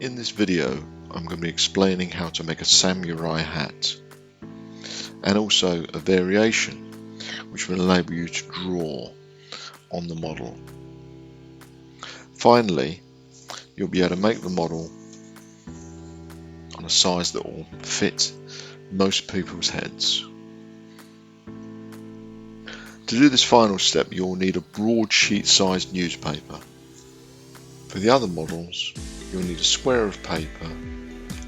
In this video, I'm going to be explaining how to make a samurai hat and also a variation which will enable you to draw on the model. Finally, you'll be able to make the model on a size that will fit most people's heads. To do this final step, you'll need a broadsheet sized newspaper. For the other models, you'll need a square of paper,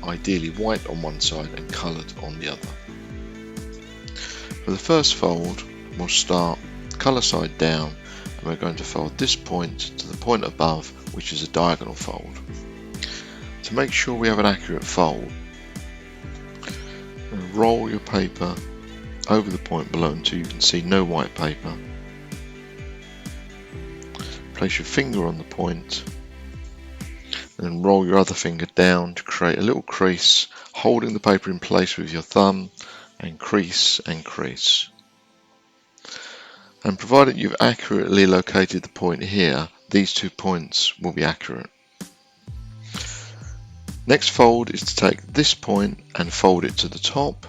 ideally white on one side and coloured on the other. For the first fold, we'll start colour side down, and we're going to fold this point to the point above, which is a diagonal fold. To make sure we have an accurate fold, roll your paper over the point below until you can see no white paper. Place your finger on the point and roll your other finger down to create a little crease, holding the paper in place with your thumb, and crease and crease. And provided you've accurately located the point here, these 2 points will be accurate. Next fold is to take this point and fold it to the top.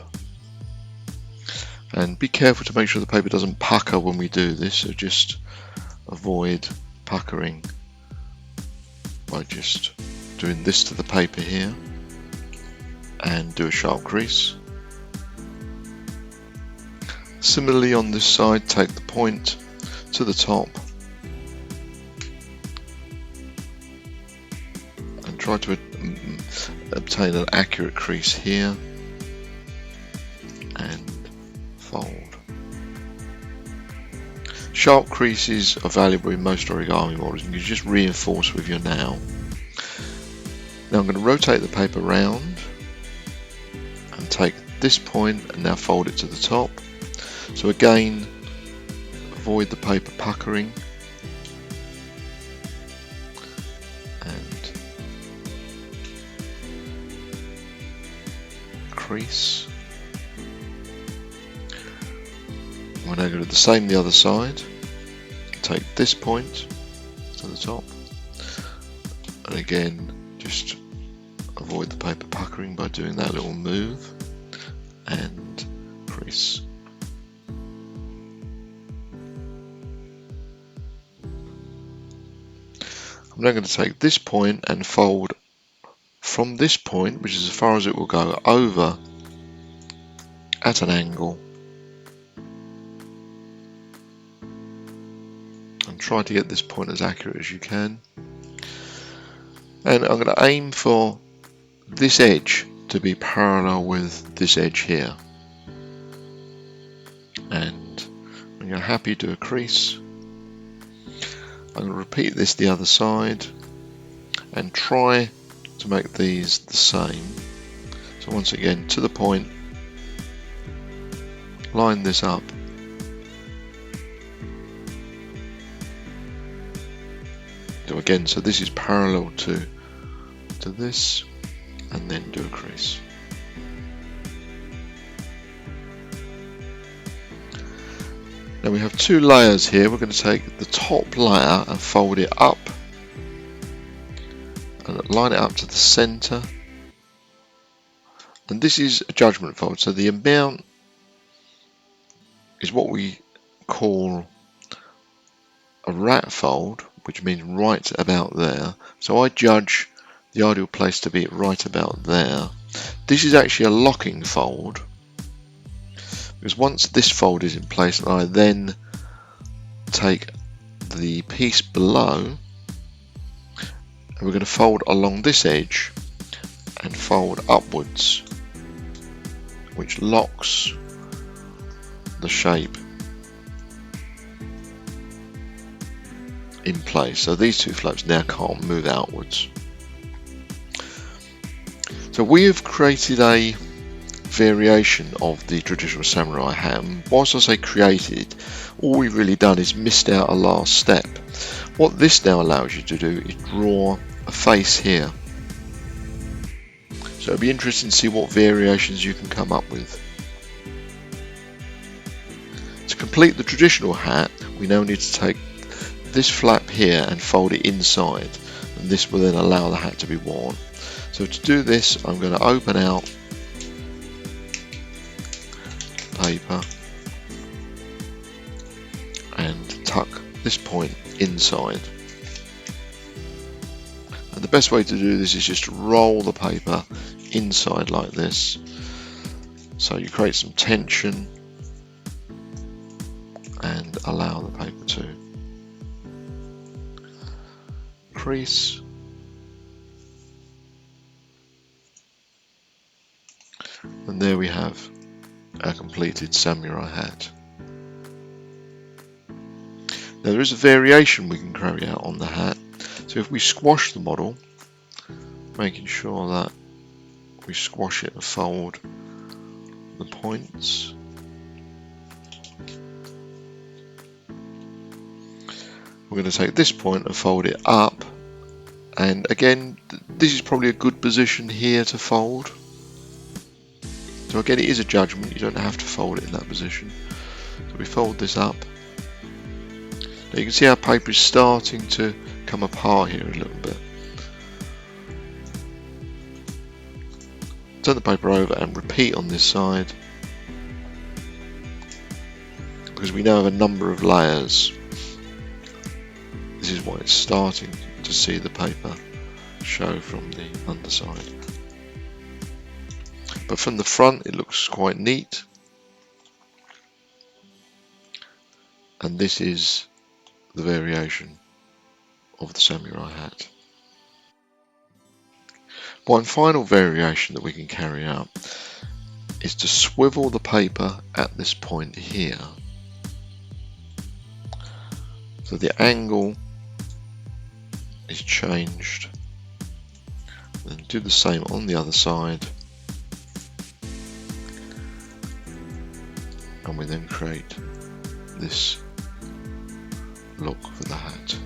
And be careful to make sure the paper doesn't pucker when we do this, so just avoid puckering by just doing this to the paper here and do a sharp crease. Similarly on this side, take the point to the top and try to obtain an accurate crease here and fold. Sharp creases are valuable in most origami models, and you just reinforce with your nail. Now I'm going to rotate the paper round and take this point and now fold it to the top. So again, avoid the paper puckering and crease. We're now going to do the same the other side. Take this point to the top, and again just avoid the paper puckering by doing that little move and crease. I'm now going to take this point and fold from this point, which is as far as it will go, over at an angle. Try to get this point as accurate as you can, and I'm going to aim for this edge to be parallel with this edge here, and when you're happy, do a crease. I'm going to repeat this the other side and try to make these the same. So once again, to the point, line this up, again, so this is parallel to this, and then do a crease. Now we have 2 layers here. We're going to take the top layer and fold it up and line it up to the center, and this is a judgment fold, so the amount is what we call a rat fold, which means right about there. So I judge the ideal place to be right about there. This is actually a locking fold, because once this fold is in place, I then take the piece below and we're going to fold along this edge and fold upwards, which locks the shape in place. So these 2 flaps now can't move outwards. So we have created a variation of the traditional samurai hat. Whilst I say created, all we've really done is missed out a last step. What this now allows you to do is draw a face here. So it'll be interesting to see what variations you can come up with. To complete the traditional hat, we now need to take this flap here and fold it inside, and this will then allow the hat to be worn. So to do this, I'm going to open out paper and tuck this point inside. And the best way to do this is just to roll the paper inside like this. So you create some tension and allow the paper to crease. And there we have our completed samurai hat. Now there is a variation we can carry out on the hat. So if we squash the model, making sure that we squash it and fold the points. We're going to take this point and fold it up, and again this is probably a good position here to fold. So again, it is a judgment, you don't have to fold it in that position. So we fold this up. Now you can see our paper is starting to come apart here a little bit. Turn the paper over and repeat on this side, because we now have a number of layers. This is why it's starting to see the paper show from the underside. But from the front it looks quite neat. And this is the variation of the samurai hat. One final variation that we can carry out is to swivel the paper at this point here. So the angle is changed. And do the same on the other side. And we then create this look for the hat.